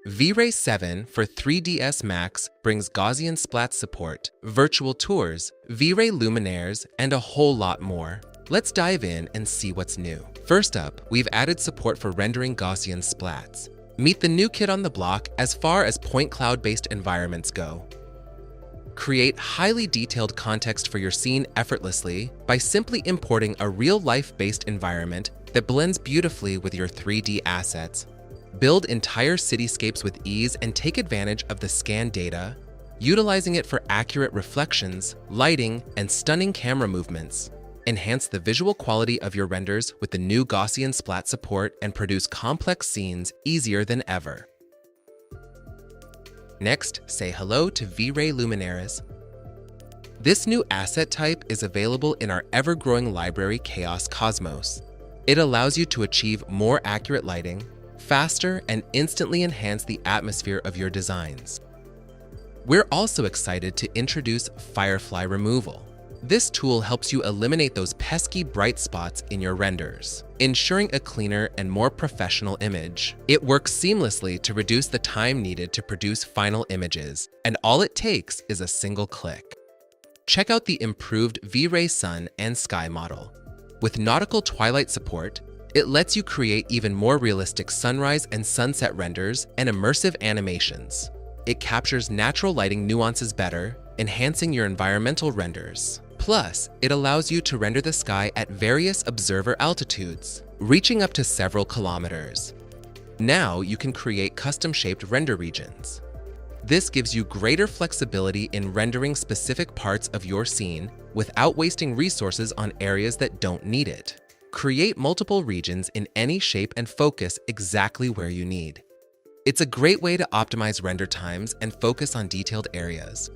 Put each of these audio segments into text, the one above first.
Vray 7 for 3ds Max brings Gaussian splat support, virtual tours, vray luminaires, and a whole lot more. Let's dive in and see what's new. First up, we've added support for rendering Gaussian splats. Meet the new kid on the block as far as point cloud-based environments go. Create highly detailed context for your scene effortlessly by simply importing a real-life-based environment that blends beautifully with your 3D assets. Build entire cityscapes with ease and take advantage of the scan data, utilizing it for accurate reflections, lighting, and stunning camera movements. Enhance the visual quality of your renders with the new Gaussian splat support and produce complex scenes easier than ever. Next, say hello to vray luminaires. This new asset type is available in our ever-growing library Chaos Cosmos. It allows you to achieve more accurate lighting, faster, and instantly enhance the atmosphere of your designs. We're also excited to introduce Firefly Removal. This tool helps you eliminate those pesky bright spots in your renders, ensuring a cleaner and more professional image. It works seamlessly to reduce the time needed to produce final images, and all it takes is a single click. Check out the improved vray sun and sky model. With nautical twilight support, it lets you create even more realistic sunrise and sunset renders and immersive animations. It captures natural lighting nuances better, enhancing your environmental renders. Plus, it allows you to render the sky at various observer altitudes, reaching up to several kilometers. Now you can create custom-shaped render regions. This gives you greater flexibility in rendering specific parts of your scene without wasting resources on areas that don't need it. Create multiple regions in any shape and focus exactly where you need. It's a great way to optimize render times and focus on detailed areas.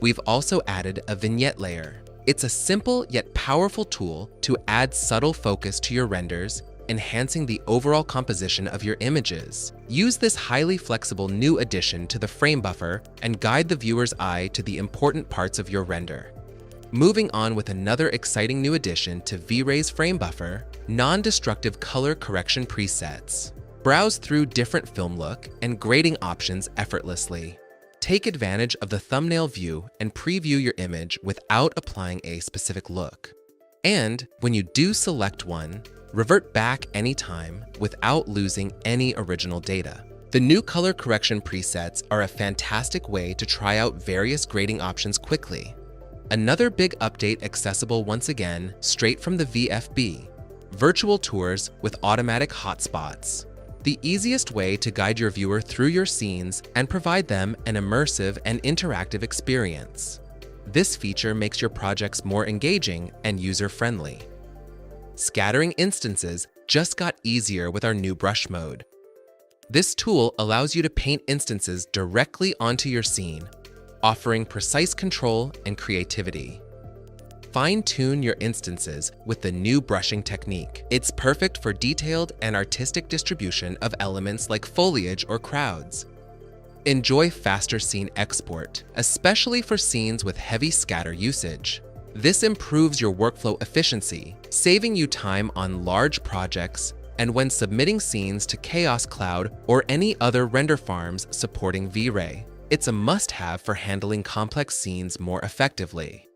We've also added a Vignette Layer. It's a simple yet powerful tool to add subtle focus to your renders, enhancing the overall composition of your images. Use this highly flexible new addition to the frame buffer and guide the viewer's eye to the important parts of your render. Moving on with another exciting new addition to Vray's frame buffer, non-destructive color correction presets. Browse through different film look and grading options effortlessly. Take advantage of the thumbnail view and preview your image without applying a specific look. And when you do select one, revert back anytime without losing any original data. The new color correction presets are a fantastic way to try out various grading options quickly. Another big update accessible once again straight from the VFB, virtual tours with automatic hotspots. The easiest way to guide your viewer through your scenes and provide them an immersive and interactive experience. This feature makes your projects more engaging and user-friendly. Scattering instances just got easier with our new brush mode. This tool allows you to paint instances directly onto your scene, offering precise control and creativity. Fine-tune your instances with the new brushing technique. It's perfect for detailed and artistic distribution of elements like foliage or crowds. Enjoy faster scene export, especially for scenes with heavy scatter usage. This improves your workflow efficiency, saving you time on large projects and when submitting scenes to Chaos Cloud or any other render farms supporting Vray. It's a must-have for handling complex scenes more effectively.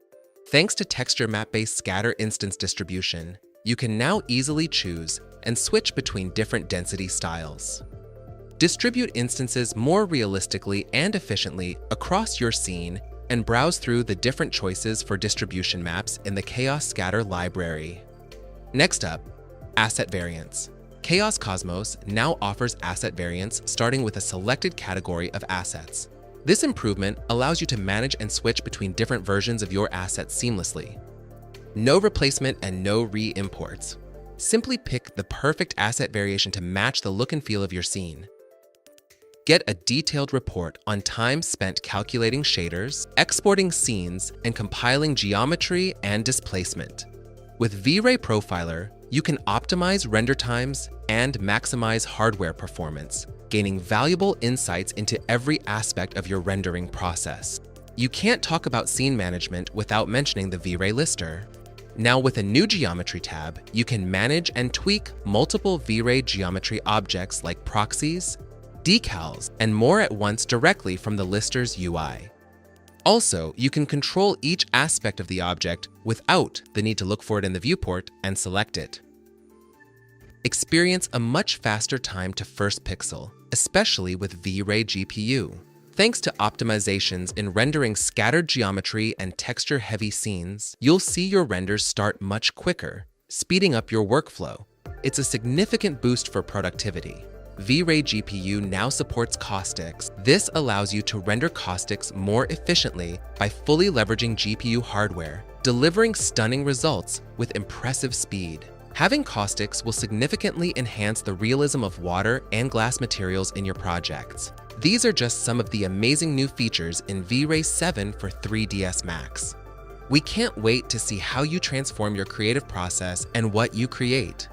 Thanks to texture map-based scatter instance distribution, you can now easily choose and switch between different density styles. Distribute instances more realistically and efficiently across your scene and browse through the different choices for distribution maps in the Chaos Scatter library. Next up, asset variants. Chaos Cosmos now offers asset variants starting with a selected category of assets. This improvement allows you to manage and switch between different versions of your assets seamlessly. No replacement and no re-imports. Simply pick the perfect asset variation to match the look and feel of your scene. Get a detailed report on time spent calculating shaders, exporting scenes, and compiling geometry and displacement. With Vray Profiler, you can optimize render times and maximize hardware performance, gaining valuable insights into every aspect of your rendering process. You can't talk about scene management without mentioning the Vray Lister. Now with a new geometry tab, you can manage and tweak multiple Vray geometry objects like proxies, decals, and more at once directly from the lister's UI. Also, you can control each aspect of the object without the need to look for it in the viewport and select it. Experience a much faster time to first pixel, especially with vray GPU. Thanks to optimizations in rendering scattered geometry and texture-heavy scenes, you'll see your renders start much quicker, speeding up your workflow. It's a significant boost for productivity. Vray GPU now supports Costics. This allows you to render Costics more efficiently by fully leveraging GPU hardware, delivering stunning results with impressive speed. Having Caustics will significantly enhance the realism of water and glass materials in your projects. These are just some of the amazing new features in Vray 7 for 3ds Max. We can't wait to see how you transform your creative process and what you create.